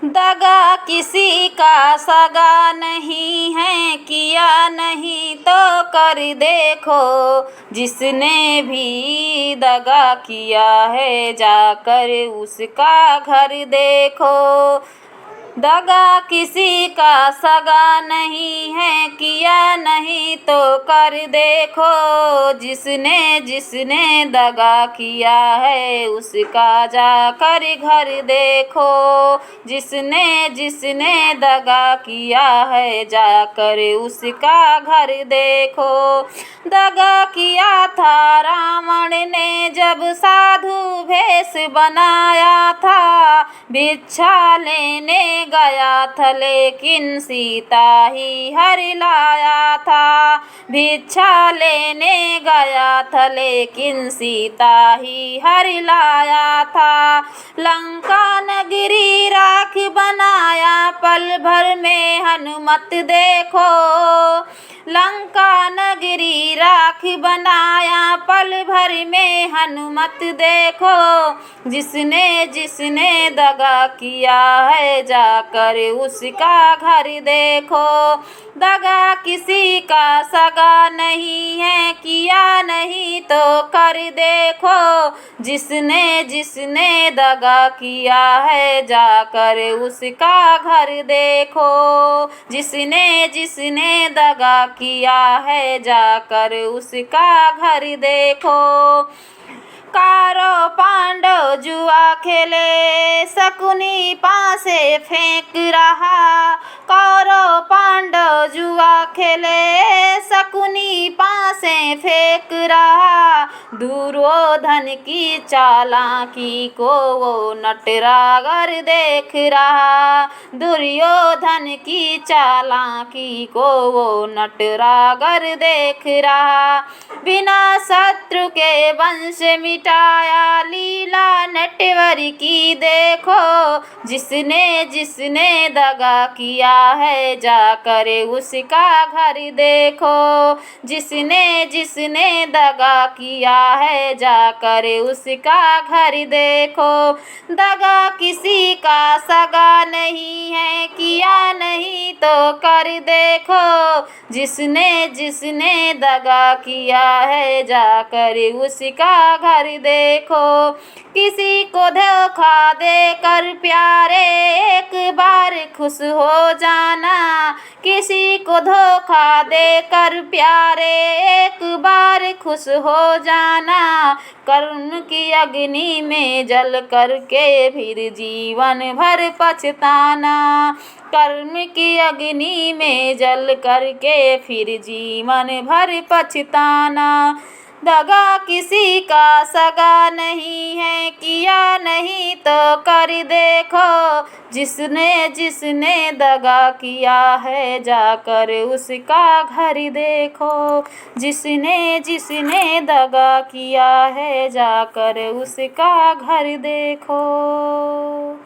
दगा किसी का सगा नहीं है, किया नहीं तो कर देखो। जिसने भी दगा किया है, जाकर उसका घर देखो। दगा किसी का सगा नहीं है, किया नहीं तो कर देखो। जिसने जिसने दगा किया है, उसका जाकर घर देखो। जिसने जिसने दगा किया है, जाकर उसका घर देखो। दगा किया था रावण ने, जब साधु भेष बनाया था। भिक्षा लेने गया था, लेकिन सीता ही हर लाया था। भिक्षा लेने गया था, लेकिन सीता ही हर लाया था। लंका नगरी राख बनाया, पल भर में हनुमत देखो। लंका नगरी राख बनाया, पल भर में हनुमत देखो। जिसने जिसने दगा किया है, जाकर उसका घर देखो। दगा किसी का सगा नहीं है, किया नहीं तो कर देखो। जिसने जिसने दगा किया है, जाकर उसका घर देखो। जिसने जिसने दगा किया है, जाकर उसका घर देखो। कौरव पांडव जुआ खेले, शकुनी पासे फेंक रहा। कौरव पांडव जुआ खेले, शकुनी पासे फेंक रहा। दुर्योधन की चालाकी को वो नटरागर देख रहा। दुर्योधन की चालाकी को वो नटरागर देख रहा। बिना शत्रु के वंश मिटाया, लीला नटवर की देखो। जिसने जिसने दगा किया है, जाकर उसका घर देखो। जिसने जिसने दगा किया है, जाकर उसका घर देखो। दगा किसी का सगा नहीं है, किया नहीं तो कर देखो। जिसने जिसने दगा किया है, जाकर उसका घर देखो। किसी को धोखा देकर प्यारे, एक बार खुश हो जाना। किसी को धोखा देकर प्यारे, एक बार खुश हो जाना। कर्म की अग्नि में जल करके फिर जीवन भर पछताना। कर्म की अग्नि में जल करके फिर जीवन भर पछताना। दगा किसी का सगा नहीं है, किया नहीं तो कर देखो। जिसने जिसने दगा किया है, जाकर उसका घर देखो। जिसने जिसने दगा किया है, जाकर उसका घर देखो।